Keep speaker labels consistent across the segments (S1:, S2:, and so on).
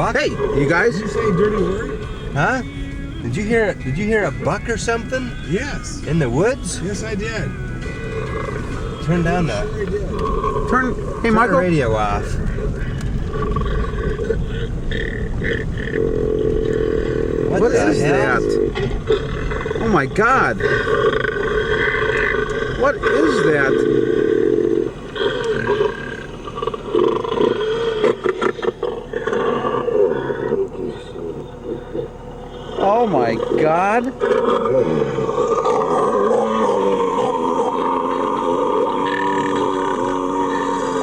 S1: buck. Hey, you guys.
S2: Did you say dirty word?
S1: Huh? Did you hear a buck or something?
S2: Yes.
S1: In the woods?
S2: Yes, I did.
S1: Turn down the.
S2: Sure did.
S3: Hey,
S1: Turn
S3: Michael.
S1: the radio off.
S3: What
S1: the
S3: is
S1: hell?
S3: that? Oh my God. What is that? Oh my God.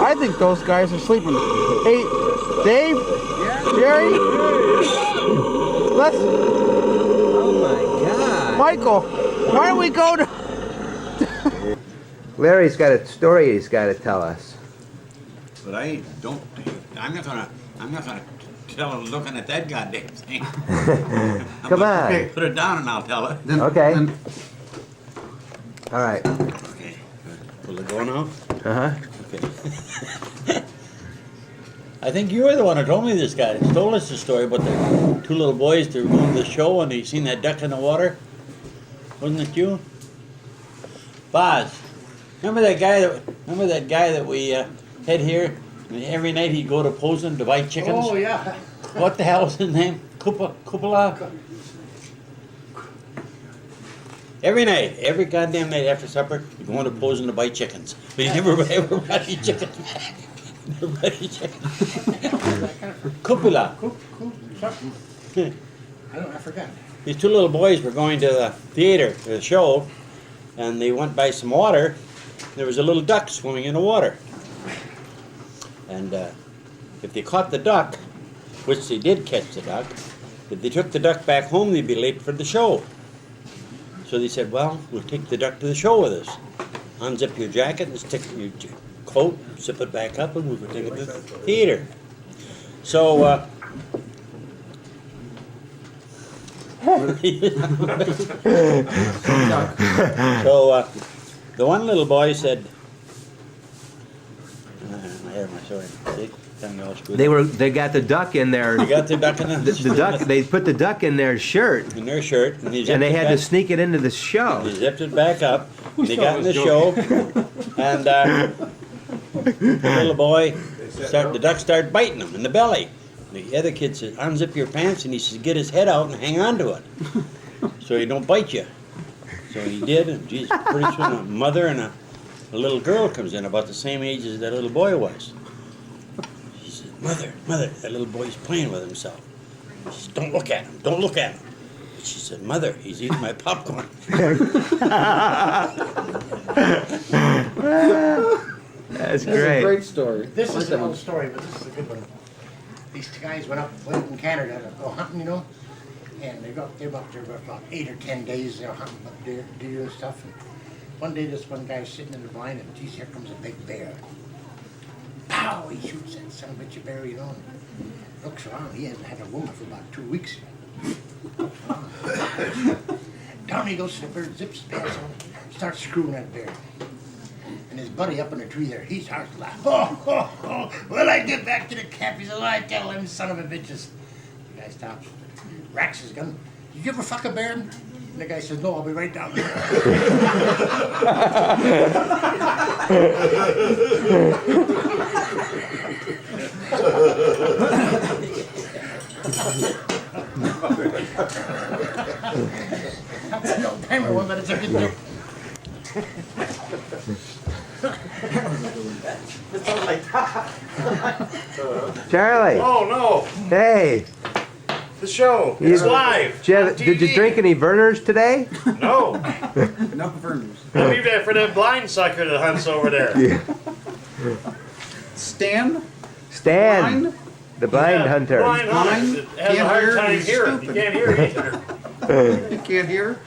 S3: I think those guys are sleeping. Hey, Dave?
S2: Yeah.
S3: Jerry? Let's...
S1: Oh my God.
S3: Michael, why don't we go to...
S1: Larry's got a story he's got to tell us.
S4: But I'm not gonna tell her looking at that goddamn thing.
S1: Come on.
S4: Put it down and I'll tell her.
S1: Okay. All right.
S4: Okay. Will it go now?
S1: Uh-huh.
S4: Okay. I think you were the one who told me this guy. He told us the story about the two little boys that were going to the show and they seen that duck in the water. Wasn't it you? Boz. Remember that guy that we had here? And every night he'd go to Posen to buy chickens.
S5: Oh, yeah.
S4: What the hell was his name? Cupola? Every night, every goddamn night after supper, he'd go into Posen to buy chickens. But he never ever brought any chickens back. Never brought any chickens. Cupola.
S5: Something. I forgot.
S4: These two little boys were going to the theater, to the show, and they went by some water. There was a little duck swimming in the water. And if they caught the duck, which they did catch the duck, if they took the duck back home, they'd be late for the show. So they said, well, we'll take the duck to the show with us. Unzip your jacket and stick your coat, zip it back up, and we would take it to the theater. So, the one little boy said, I have my story. See?
S1: They got the duck in there.
S4: They got the duck in
S1: The duck. They put the duck in their shirt.
S4: in their shirt, and
S1: They had to sneak it into the show.
S4: They zipped it back up. They got in the show, and the little boy, the duck started biting him in the belly. The other kid said, "Unzip your pants," and he says, "Get his head out and hang on to it, so he don't bite you." So he did, and geez, pretty soon a mother and a little girl comes in about the same age as that little boy was. She said, Mother, that little boy's playing with himself." She says, "Don't look at him, don't look at him." She said, "Mother, he's eating my popcorn."
S1: That's
S3: That's
S1: great.
S3: a great story.
S5: This is an old story, but this is a good one. These two guys went up in Canada to go hunting, you know, and they were up there for about 8 or 10 days. They were hunting up deer and stuff. And one day, this one guy was sitting in the blind, and geez, here comes a big bear. Pow! He shoots that son of a bitch bear, you know. And looks around. He hasn't had a woman for about 2 weeks. Looks around. Down he goes to the bird, zips his pants on, starts screwing that bear. And his buddy up in the tree there, he starts laughing. Oh, Will I get back to the camp? He says, I tell them son of a bitches. The guy stops, racks his gun. Did you ever fuck a bear? And the guy says, no, I'll be right down there. That's an old timer one, but it's a good joke.
S1: Charlie.
S6: Oh no,
S1: Hey.
S6: the show. It's live.
S1: Did you drink any Vernors today?
S6: No.
S3: No Vernors.
S6: I'll leave that for that blind sucker that hunts over there.
S1: Yeah.
S3: Stan?
S1: Stan,
S3: Blind?
S1: the blind
S6: Yeah,
S1: hunter.
S6: Blind hunter.
S3: Blind?
S6: Has a
S3: Can't
S6: hard
S3: hear,
S6: time
S3: he's
S6: hearing.
S3: stupid.
S6: He can't hear either.
S3: You can't hear?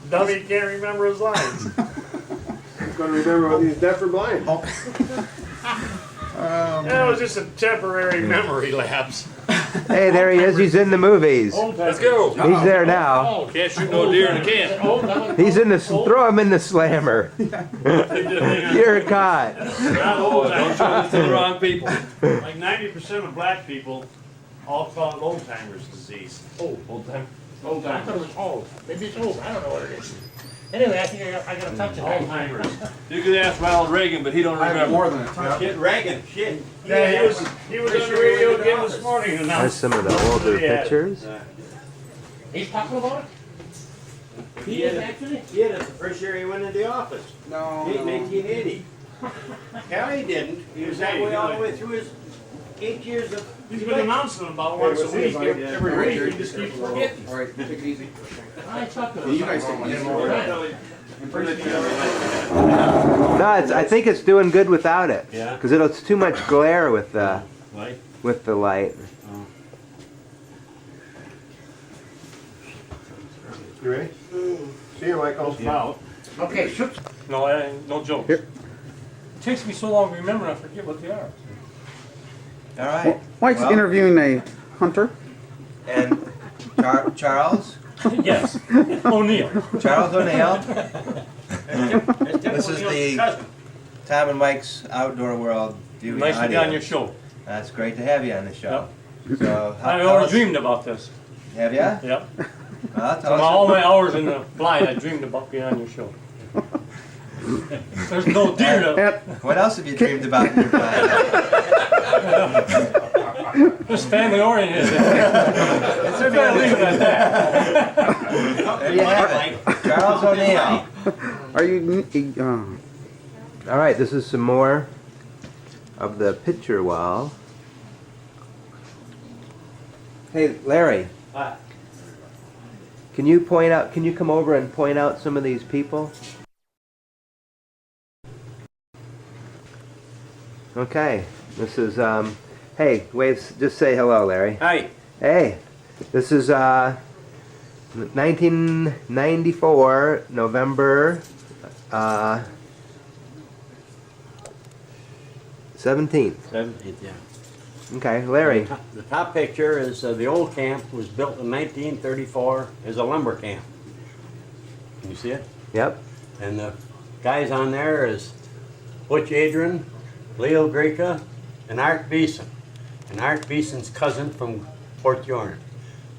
S6: Dummy can't remember his lines.
S2: He's going to remember whether he's deaf or blind.
S6: That was just a temporary memory lapse.
S1: Hey, there he is. He's in the movies.
S6: Let's go.
S1: He's there now.
S6: Oh, can't shoot no deer in a can.
S1: He's in the. Throw him in the slammer. You're caught.
S6: Don't show this to the wrong people. Like 90% of black people all called old timers disease.
S5: Oh,
S6: Old time.
S5: I thought it was old. Maybe it's old. I don't know what it is. Anyway, I think I got to touch it.
S6: Alzheimer's. You could ask Ronald Reagan, but he don't remember.
S3: than a time.
S4: Shit, Reagan, shit.
S6: Yeah, he was on the radio again this morning and
S1: There's
S6: announced.
S1: some of the older
S6: Yeah.
S1: pictures.
S5: He's talking about it? He is actually?
S4: Yeah, that's the first year he went into the office.
S3: No.
S4: In 1980. Hell, he didn't. He was that way all the way through his 8 years of.
S6: He's been announcing about once a week. Every week, he just keeps forgetting.
S3: All right, take it easy.
S5: I talked to him.
S3: You guys take it easy.
S1: No, I think it's doing good without it.
S4: Yeah.
S1: Because it's too much glare with the
S4: Like,
S1: light.
S2: You ready? See you, Michael.
S6: Wow.
S5: Okay, shoot.
S6: No, no jokes.
S1: Here.
S6: It takes me so long to remember, I forget what they are.
S7: All right.
S3: Mike's
S7: Well,
S3: interviewing a hunter.
S7: And Charles
S6: Yes, O'Neill.
S7: O'Neill.
S4: this
S7: This is the Tom and Mike's Outdoor World Viewing
S6: Nice to be
S7: Audio.
S6: on your show.
S7: That's great to have you on the show. So,
S6: I always dreamed about this.
S7: Have ya?
S6: Yep.
S7: Well, tell
S6: From
S7: us.
S6: all my hours in the blind, I dreamed about being on your show. There's no deer to.
S3: And
S7: What else have you dreamed about in your life?
S6: Just family oriented. It's better leave it at that.
S7: There you have it. Charles O'Neill.
S3: are you?
S1: All right, this is some more of the picture wall. Hey, Larry. Can you point out? Can you come over and point out some of these people? Okay, this is hey, wave. Just say hello, Larry.
S4: Hi.
S1: Hey, this is 1994 November 17th.
S4: 17th, yeah.
S1: Okay, Larry.
S4: The top picture is the old camp was built in 1934 as a lumber camp. Can you see it?
S1: Yep.
S4: And the guys on there is Butch Adrian, Leo Greca, and Art Beeson. And Art Beeson's cousin from Port Yorn.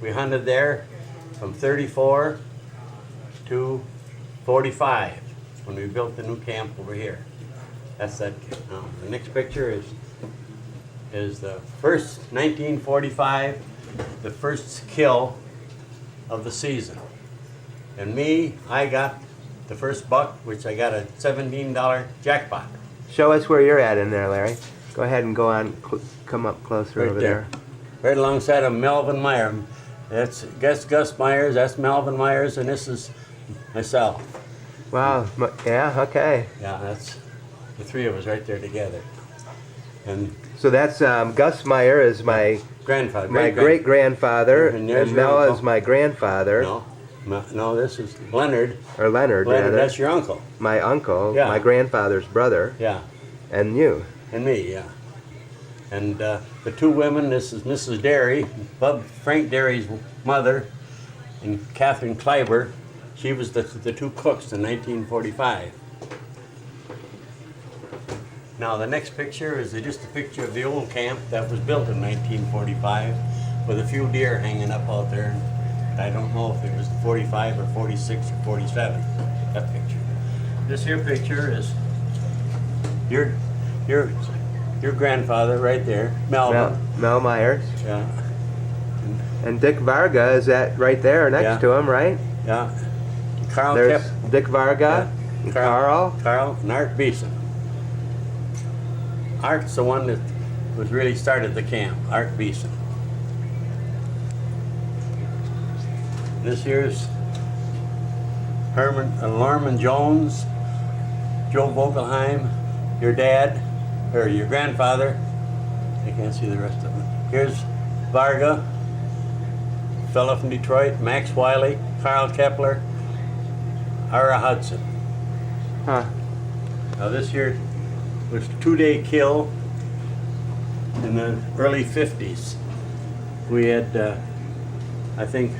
S4: We hunted there from 34 to 45 when we built the new camp over here. That's that. Now, the next picture is the first 1945, the first kill of the season. And me, I got the first buck, which I got a $17 jackpot.
S1: Show us where you're at in there, Larry. Go ahead and go on. Come up closer
S4: Right
S1: over
S4: there.
S1: there.
S4: Right alongside of Melvin Meyer. That's Gus Myers, that's Melvin Myers, and this is myself.
S1: Wow. Yeah. Okay.
S4: Yeah, that's the three of us right there together. And
S1: So that's Gus Meyer is my
S4: grandfather.
S1: great grandfather,
S4: And there's
S1: and
S4: your
S1: Mel
S4: uncle.
S1: is my grandfather,
S4: No, this is Leonard.
S1: or Leonard, rather.
S4: That's your uncle.
S1: My uncle,
S4: Yeah.
S1: my grandfather's brother,
S4: Yeah,
S1: and you.
S4: and me, yeah. And the two women, this is Mrs. Derry, Frank Derry's mother, and Catherine Kleiber. She was the two cooks in 1945. Now the next picture is just a picture of the old camp that was built in 1945 with a few deer hanging up out there. I don't know if it was 45 or 46 or 47, that picture. This here picture is your grandfather right there, Melvin.
S1: Mel Myers.
S4: Yeah,
S1: And Dick Varga is that right there next
S4: Yeah.
S1: to him, right?
S4: yeah. Carl
S1: There's
S4: kept,
S1: Dick Varga, and Carl.
S4: Carl and Art Beeson. Art's the one that was really started the camp, Art Beeson. This here's Norman Jones, Joe Vogelheim, your dad, or your grandfather. I can't see the rest of them. Here's Varga, fella from Detroit, Max Wiley, Carl Kepler, Ira Hudson.
S1: Huh.
S4: Now this here was a 2-day kill in the early 50s. We had, I think,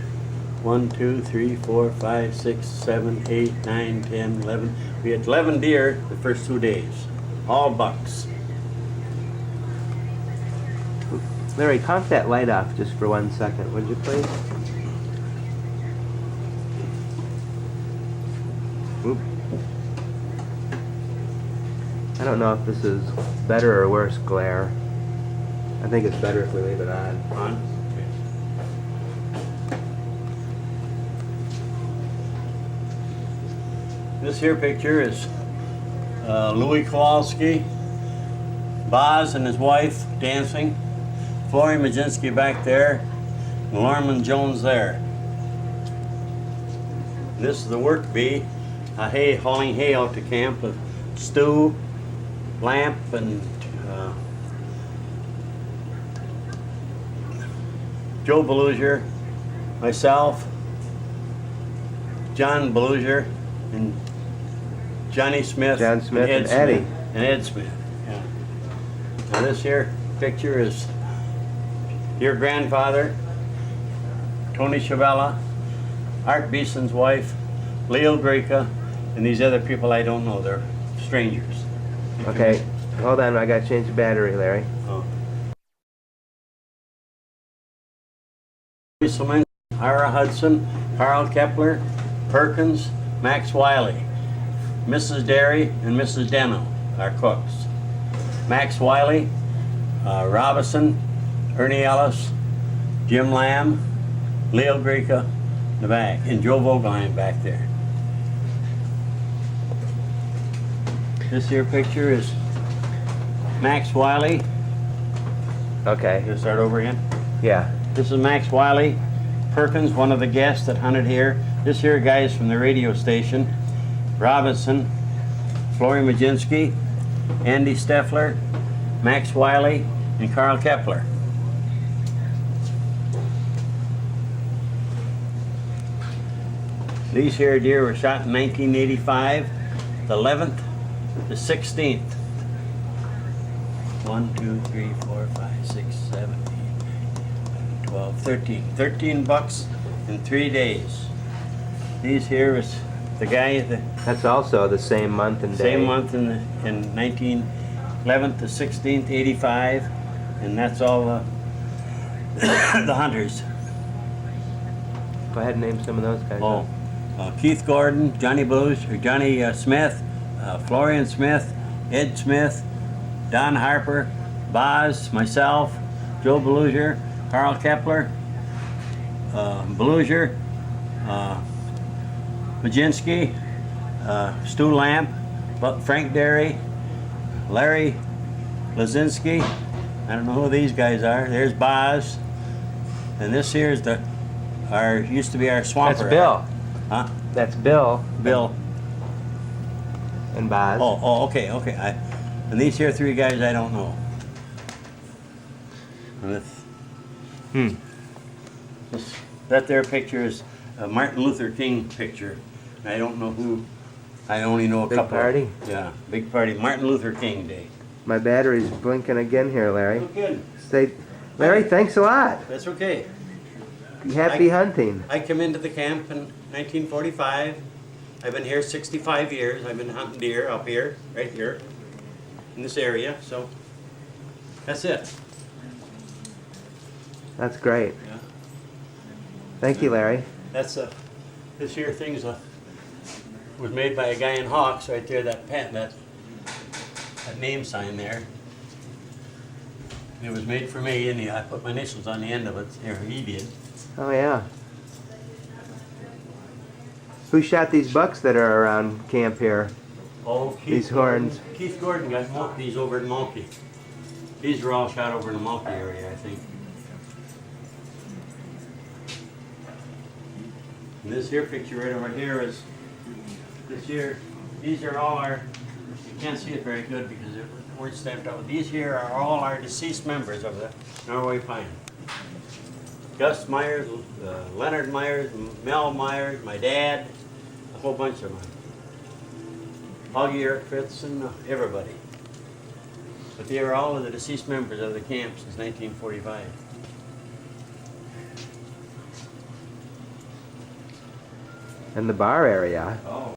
S4: 1, 2, 3, 4, 5, 6, 7, 8, 9, 10, 11. We had 11 deer the first 2 days, all bucks.
S1: Larry, conk that light off just for 1 second, would you please? Oop. I don't know if this is better or worse glare. I think it's better if we leave it on.
S4: On. This here picture is Louis Kowalski, Boz and his wife dancing, Florian Majinski back there, and Lorman Jones there. This is the work bee, hauling hay out to camp with Stu, Lamp, and Joe Belusier, myself, John Belusier, and Johnny Smith,
S1: John Smith and Eddie.
S4: and Ed Smith. Yeah. Now this here picture is your grandfather, Tony Chavella, Art Beeson's wife, Leo Greca, and these other people I don't know. They're strangers.
S1: Okay, hold on, I gotta change the battery, Larry.
S4: Oh. Rieselman, Ira Hudson, Carl Kepler, Perkins, Max Wiley, Mrs. Derry, and Mrs. Deno, our cooks. Max Wiley, Robinson, Ernie Ellis, Jim Lamb, Leo Greca in the back, and Joe Vogelheim back there. This here picture is Max Wiley.
S1: Okay,
S4: Gonna start over again.
S1: yeah.
S4: This is Max Wiley, Perkins, one of the guests that hunted here. This here guy is from the radio station. Robinson, Florian Majinski, Andy Steffler, Max Wiley, and Carl Kepler. These here deer were shot in 1985, the 11th, the 16th. 1, 2, 3, 4, 5, 6, 7, 8, 9, 12, 13. 13 bucks in 3 days. These here is the guy, the
S1: That's also the same month and day.
S4: same month in 1911th to 16th, 85, and that's all the hunters.
S1: Go ahead and name some of those guys.
S4: Oh, Keith Gordon, Johnny Blues, or Johnny Smith, Florian Smith, Ed Smith, Don Harper, Boz, myself, Joe Belusier, Carl Kepler, Belusier, Majinski, Stu Lamp, Frank Derry, Larry Lazinski. I don't know who these guys are. There's Boz, and this here is used to be our swamper.
S1: That's Bill.
S4: Huh?
S1: That's Bill
S4: Bill.
S1: and Boz.
S4: Okay. And these here 3 guys I don't know. And that there picture is a Martin Luther King picture. I don't know who. I only know a
S1: Big
S4: couple.
S1: party?
S4: Yeah, big party. Martin Luther King Day.
S1: My battery's blinking again here, Larry.
S4: Oh, good.
S1: Say, Larry, thanks a lot.
S4: That's okay.
S1: Happy hunting.
S4: I came into the camp in 1945. I've been here 65 years. I've been hunting deer up here, right here, in this area. So that's it.
S1: That's great.
S4: Yeah.
S1: Thank you, Larry.
S4: That's this here thing's was made by a guy in Hawks right there. That name sign there. It was made for me, and I put my initials on the end of it. Here, he did.
S1: Oh, yeah. Who shot these bucks that are around camp here?
S4: Oh,
S1: These horns.
S4: Keith Gordon got these over in Mulkey. These were all shot over in the Mulkey area, I think. And this here picture right over here is this here. These are all our. You can't see it very good because they weren't stamped out. These here are all our deceased members of the Norway Pine. Gus Myers, Leonard Myers, Mel Myers, my dad, a whole bunch of them. Augie Eric Fitz and everybody. But they are all of the deceased members of the camp since 1945.
S1: And the bar area.
S4: Oh.